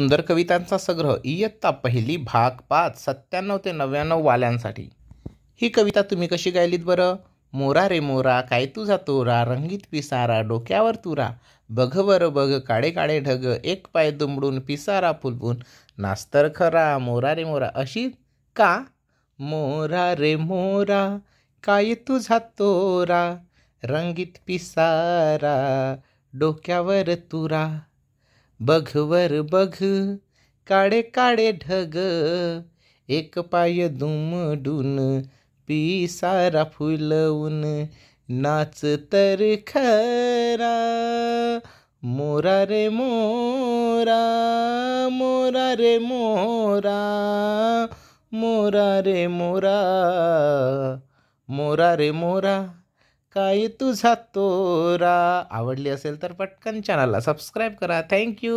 सुंदर कवितांचा संग्रह इयत्ता पहिली भाग 5 97 ते 99 वाल्यांसाठी। ही कविता तुम्ही कशी गायलीत बरं? मोरा रे मोरा काय तुझा तोरा, रंगीत पिसारा डोक्यावर तुरा, बघ वर बघ काळे काळे ढग, एक पाय दुमडून पिसारा फुलवून, नास्तर खरा मोरा रे मोरा अशी का? मोरा रे मोरा काय तुझा तोरा, रंगीत पिसारा डोक्यावर तुरा, बघ वर बघ काळे काळे ढग, एक पाय दुमडून पिसारा फुलवून, नाच तर खरा मोरा रे मोरा, मोरा रे मोरा, मोरा रे मोरा, मोरा रे मोरा काय तुझा तोरा। आवडली असेल तर पटकन चॅनलला सबस्क्राईब करा। थँक्यू।